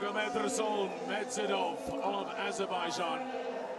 Magomedrasul Majidov of Azerbaijan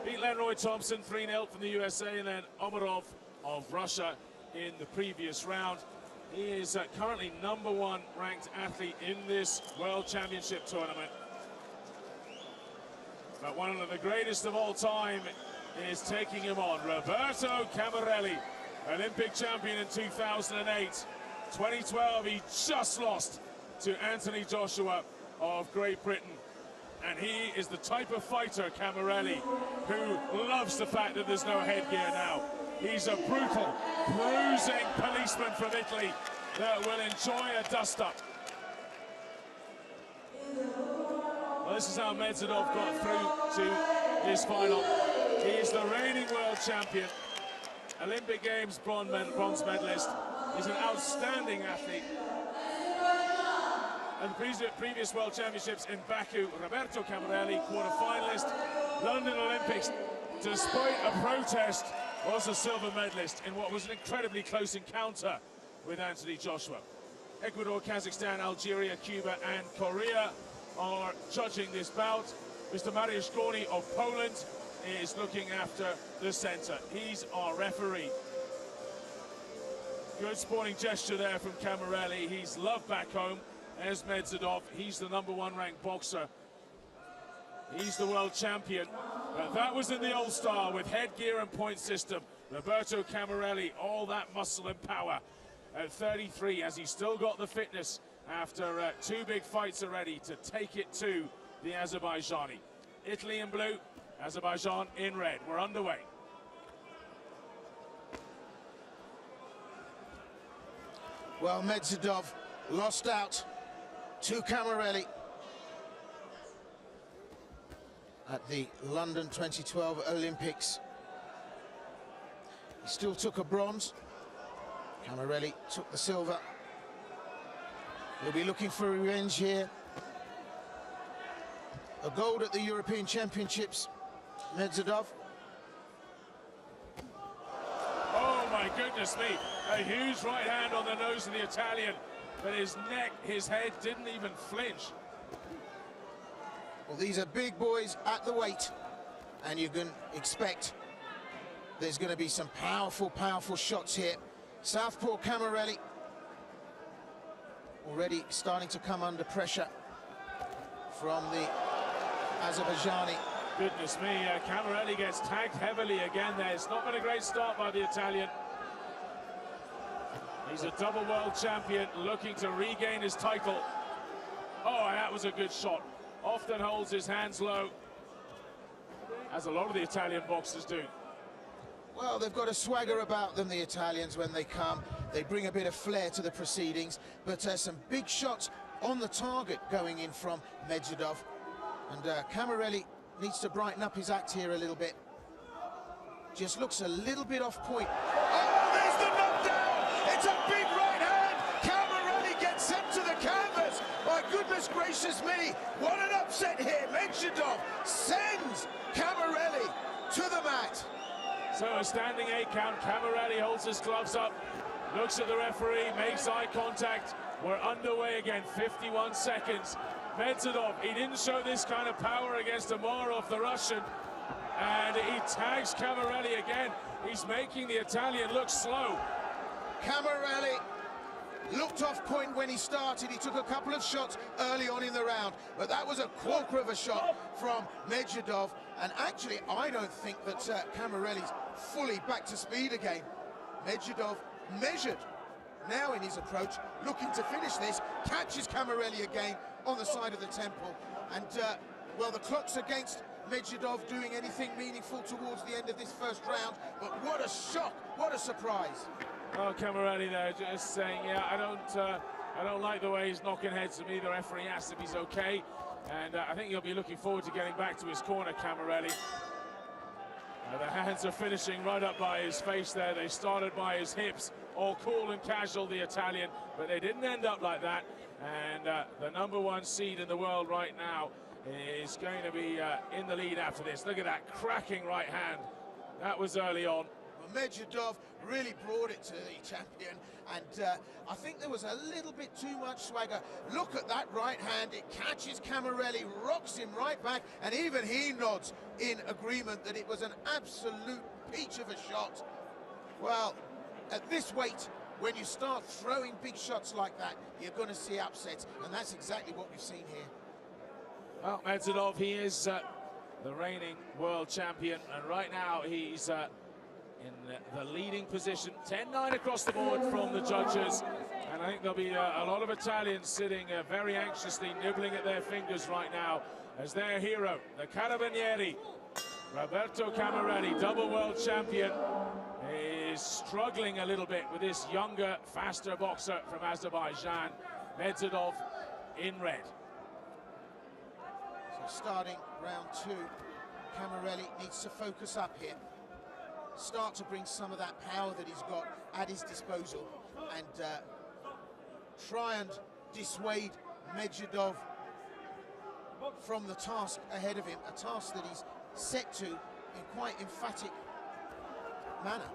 beat Lenroy Thompson 3-0 from the USA, and then Omarov of Russia in the previous round. He is currently #1 ranked athlete in this World Championship tournament. But one of the greatest of all time is taking him on. Roberto Cammarelle, Olympic champion in 2008. 2012, he just lost to Anthony Joshua of Great Britain. And he is the type of fighter, Cammarelle, who loves the fact that there's no headgear now. He's a brutal, bruising policeman from Italy that will enjoy a dust-up. Well, this is how Majidov got through to his final. He is the reigning world champion, Olympic Games bronze medalist. He's an outstanding athlete. And previous World Championships in Baku, Roberto Cammarelle, quarter-finalist. London Olympics, despite a protest, was a silver medalist in what was an incredibly close encounter with Anthony Joshua. Ecuador, Kazakhstan, Algeria, Cuba and Korea are judging this bout. Mr. Mariusz Gorny of Poland is looking after the centre. He's our referee. Good sporting gesture there from Cammarelle. He's loved back home. There's Majidov. He's the #1 ranked boxer. He's the world champion. But that was in the All-Star with headgear and point system. Roberto Cammarelle, all that muscle and power at 33, as he's still got the fitness after 2 big fights already to take it to the Azerbaijani. Italy in blue, Azerbaijan in red. We're underway. Well, Majidov lost out to Cammarelle at the London 2012 Olympics. He still took a bronze. Cammarelle took the silver. He'll be looking for revenge here. A gold at the European Championships, Majidov. Oh my goodness me, a huge right hand on the nose of the Italian, but his neck, his head didn't even flinch. Well, these are big boys at the weight, and you can expect there's going to be some powerful, powerful shots here. Southpaw Cammarelle already starting to come under pressure from the Azerbaijani. Goodness me, Cammarelle gets tagged heavily again there. It's not been a great start by the Italian. He's a double world champion looking to regain his title. Oh, that was a good shot. Often holds his hands low, as a lot of the Italian boxers do. Well, they've got a swagger about them, the Italians, when they come. They bring a bit of flair to the proceedings, but some big shots on the target going in from Majidov. And Cammarelle needs to brighten up his act here a little bit. Just looks a little bit off point. Oh, there's the knockdown! It's a big right hand! Cammarelle gets sent to the canvas! My goodness gracious me! What an upset here! Majidov sends Cammarelle to the mat. So a standing 8 count. Cammarelle holds his gloves up, looks at the referee, makes eye contact. We're underway again, 51 seconds. Majidov, he didn't show this kind of power against Omarov, the Russian, and he tags Cammarelle again. He's making the Italian look slow. Cammarelle looked off point when he started. He took a couple of shots early on in the round, but that was a quarter of a shot from Majidov. And actually, I don't think that Cammarelle's fully back to speed again. Majidov measured now in his approach, looking to finish this, catches Cammarelle again on the side of the temple. And, well, the clock's against Majidov doing anything meaningful towards the end of this first round. But what a shock, what a surprise. Oh, Cammarelle there just saying, yeah, I don't like the way he's knocking heads at me. The referee asked if he's okay. And I think he'll be looking forward to getting back to his corner, Cammarelle. The hands are finishing right up by his face there. They started by his hips, all cool and casual, the Italian, but they didn't end up like that. And the #1 seed in the world right now is going to be in the lead after this. Look at that cracking right hand. That was early on. Majidov really brought it to the champion, and I think there was a little bit too much swagger. Look at that right hand, it catches Cammarelle, rocks him right back, and even he nods in agreement that it was an absolute peach of a shot. Well, at this weight, when you start throwing big shots like that, you're going to see upsets, and that's exactly what we've seen here. Well, Majidov, he is the reigning world champion, and right now he's in the leading position. 10-9 across the board from the judges, and I think there'll be a lot of Italians sitting very anxiously, nibbling at their fingers right now, as their hero, the Carabinieri, Roberto Cammarelle, double world champion, is struggling a little bit with this younger, faster boxer from Azerbaijan, Majidov, in red. So starting round 2, Cammarelle needs to focus up here. Start to bring some of that power that he's got at his disposal, and try and dissuade Majidov from the task ahead of him, a task that he's set to in quite emphatic manner.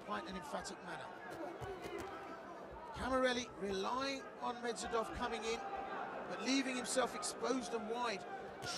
Quite an emphatic manner. Cammarelle relying on Majidov coming in, but leaving himself exposed and wide,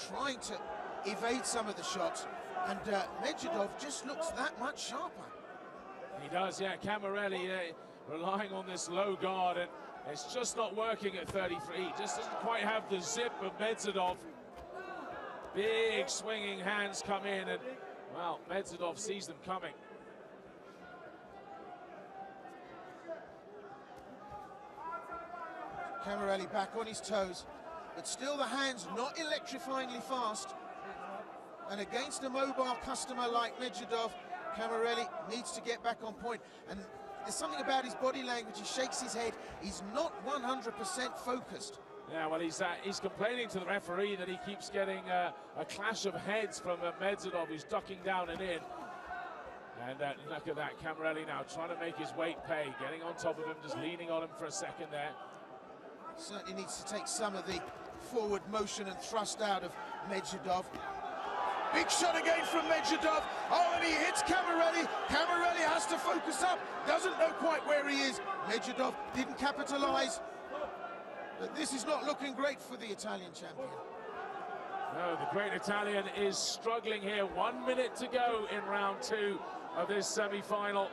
trying to evade some of the shots, and Majidov just looks that much sharper. He does, yeah. Cammarelle relying on this low guard, and it's just not working at 33. He just doesn't quite have the zip of Majidov. Big swinging hands come in, and, well, Majidov sees them coming. Cammarelle back on his toes, but still the hands not electrifyingly fast. And against a mobile customer like Majidov, Cammarelle needs to get back on point. And there's something about his body language, he shakes his head, he's not 100% focused. Yeah, well, he's complaining to the referee that he keeps getting a clash of heads from Majidov, who's ducking down and in. And look at that, Cammarelle now trying to make his weight pay, getting on top of him, just leaning on him for a second there. Certainly needs to take some of the forward motion and thrust out of Majidov. Big shot again from Majidov. Oh, and he hits Cammarelle. Cammarelle has to focus up. Doesn't know quite where he is. Majidov didn't capitalize. But this is not looking great for the Italian champion. No, the great Italian is struggling here. 1 minute to go in round 2 of this semi-final.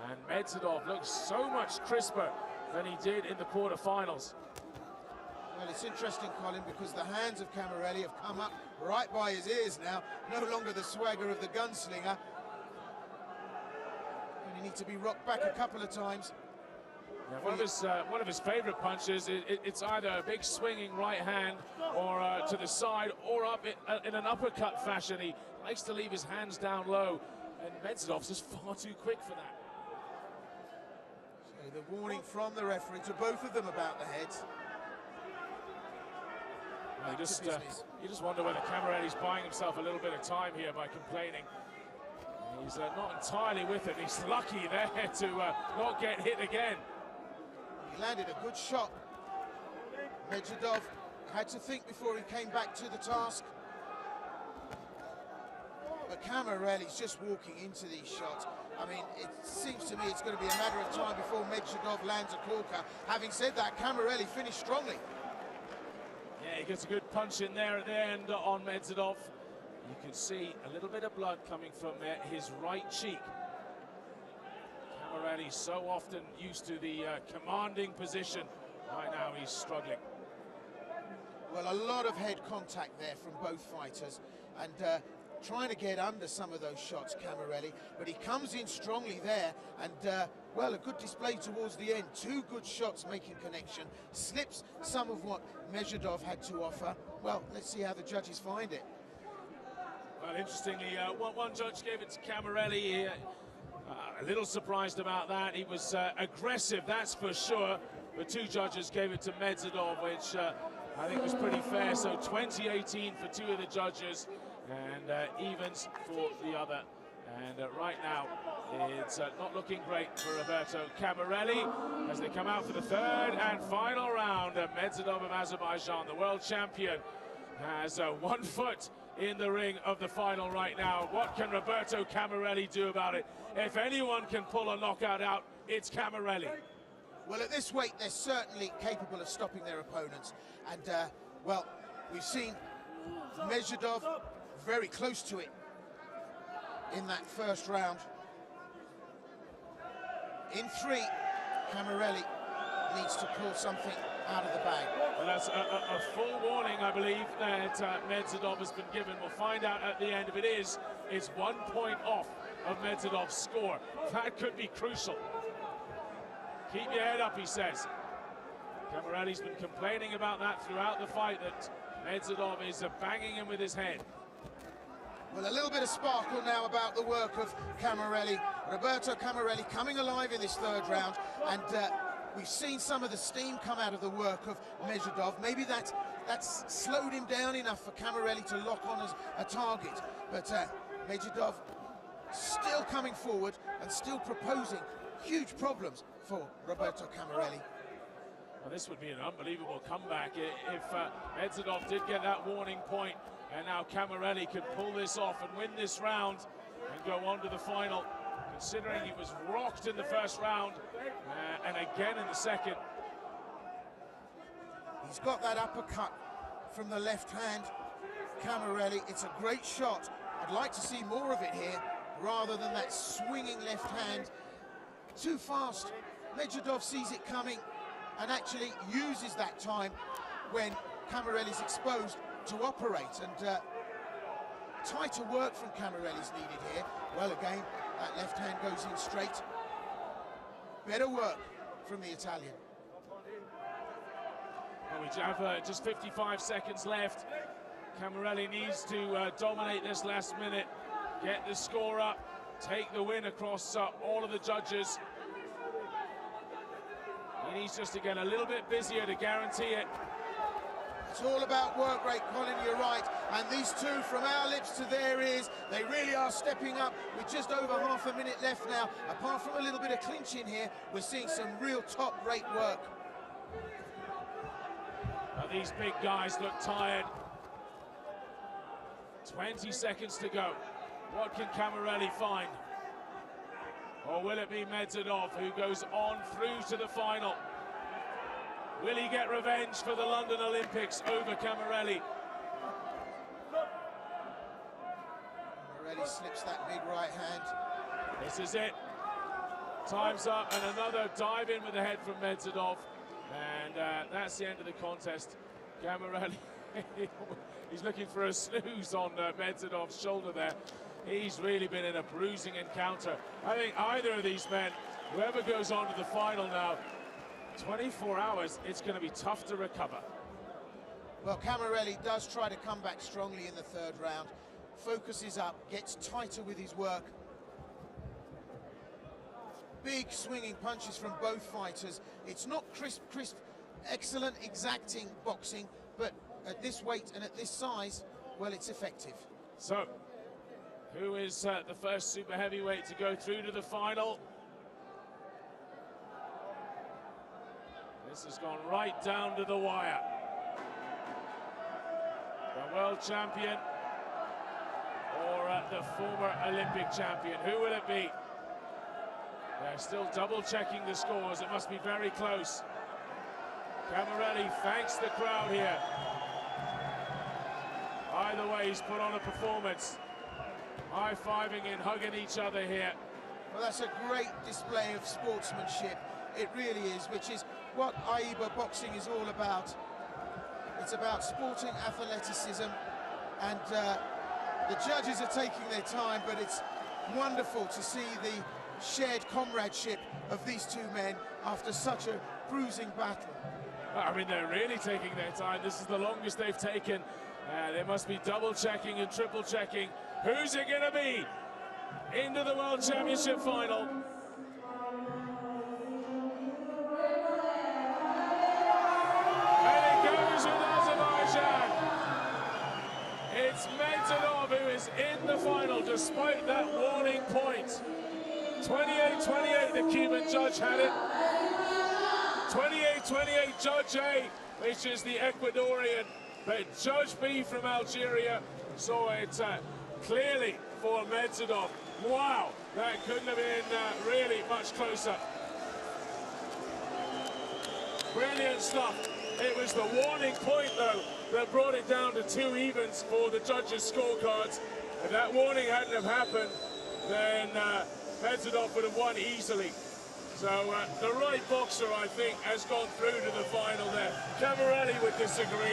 And Majidov looks so much crisper than he did in the quarterfinals. Well, it's interesting, Colin, because the hands of Cammarelle have come up right by his ears now. No longer the swagger of the gunslinger. And he needs to be rocked back a couple of times. Yeah, one of his favorite punches, it's either a big swinging right hand or to the side or up in an uppercut fashion. He likes to leave his hands down low, and Majidov's just far too quick for that. So the warning from the referee to both of them about the heads. Well, you just wonder whether Cammarelle's buying himself a little bit of time here by complaining. He's not entirely with it. He's lucky there to not get hit again. He landed a good shot. Majidov had to think before he came back to the task. But Cammarelle's just walking into these shots. I mean, it seems to me it's going to be a matter of time before Majidov lands a corker. Having said that, Cammarelle finished strongly. Yeah, he gets a good punch in there at the end on Majidov. You can see a little bit of blood coming from his right cheek. Cammarelle so often used to the commanding position. Right now he's struggling. Well, a lot of head contact there from both fighters, and trying to get under some of those shots, Cammarelle, but he comes in strongly there, and well, a good display towards the end. 2 good shots making connection, slips some of what Majidov had to offer. Well, let's see how the judges find it. Well, interestingly, one judge gave it to Cammarelle. A little surprised about that. He was aggressive, that's for sure. But 2 judges gave it to Majidov, which I think was pretty fair. So 20-18 for 2 of the judges, and evens for the other. And right now, it's not looking great for Roberto Cammarelle as they come out for the 3rd and final round. Majidov of Azerbaijan, the world champion, has 1 foot in the ring of the final right now. What can Roberto Cammarelle do about it? If anyone can pull a knockout out, it's Cammarelle. Well, at this weight, they're certainly capable of stopping their opponents. And, well, we've seen Majidov very close to it in that first round. In 3, Cammarelle needs to pull something out of the bag. Well, that's a full warning, I believe, that Majidov has been given. We'll find out at the end. If it is, it's 1 point off of Majidov's score. That could be crucial. Keep your head up, he says. Cammarelle's been complaining about that throughout the fight, that Majidov is banging him with his head. Well, a little bit of sparkle now about the work of Cammarelle. Roberto Cammarelle coming alive in this third round, and we've seen some of the steam come out of the work of Majidov. Maybe that's slowed him down enough for Cammarelle to lock on as a target. But Majidov still coming forward and still proposing huge problems for Roberto Cammarelle. Well, this would be an unbelievable comeback if Majidov did get that warning point, and now Cammarelle can pull this off and win this round and go on to the final, considering he was rocked in the first round and again in the second. He's got that uppercut from the left hand, Cammarelle. It's a great shot. I'd like to see more of it here, rather than that swinging left hand. Too fast. Majidov sees it coming and actually uses that time when Cammarelle is exposed to operate. And tighter work from Cammarelle is needed here. Well, again, that left hand goes in straight. Better work from the Italian. Well, we have just 55 seconds left. Cammarelle needs to dominate this last minute, get the score up, take the win across all of the judges. He needs just to get a little bit busier to guarantee it. It's all about work rate, Colin, you're right. And these two, from our lips to their ears, they really are stepping up with just over half a minute left now. Apart from a little bit of clinching here, we're seeing some real top-rate work. Now, these big guys look tired. 20 seconds to go. What can Cammarelle find? Or will it be Majidov who goes on through to the final? Will he get revenge for the London Olympics over Cammarelle? Cammarelle slips that big right hand. This is it. Time's up, and another dive in with the head from Majidov. And that's the end of the contest. Cammarelle, he's looking for a snooze on Majidov's shoulder there. He's really been in a bruising encounter. I think either of these men, whoever goes on to the final now, 24 hours, it's going to be tough to recover. Well, Cammarelle does try to come back strongly in the third round. Focuses up, gets tighter with his work. Big swinging punches from both fighters. It's not crisp, excellent, exacting boxing, but at this weight and at this size, well, it's effective. So, who is the first super heavyweight to go through to the final? This has gone right down to the wire. The world champion or the former Olympic champion? Who will it be? They're still double checking the scores. It must be very close. Cammarelle thanks the crowd here. Either way, he's put on a performance. High-fiving and hugging each other here. Well, that's a great display of sportsmanship. It really is, which is what AIBA boxing is all about. It's about sporting athleticism, and the judges are taking their time, but it's wonderful to see the shared comradeship of these two men after such a bruising battle. I mean, they're really taking their time. This is the longest they've taken. They must be double checking and triple checking. Who's it going to be into the World Championship final? And it goes with Azerbaijan. It's Majidov who is in the final despite that warning point. 28-28, the Cuban judge had it. 28-28, Judge A, which is the Ecuadorian. But Judge B from Algeria saw it clearly for Majidov. Wow, that couldn't have been really much closer. Brilliant stuff. It was the warning point, though, that brought it down to 2 evens for the judges' scorecards. If that warning hadn't have happened, then Majidov would have won easily. So the right boxer, I think, has gone through to the final there. Cammarelle would disagree.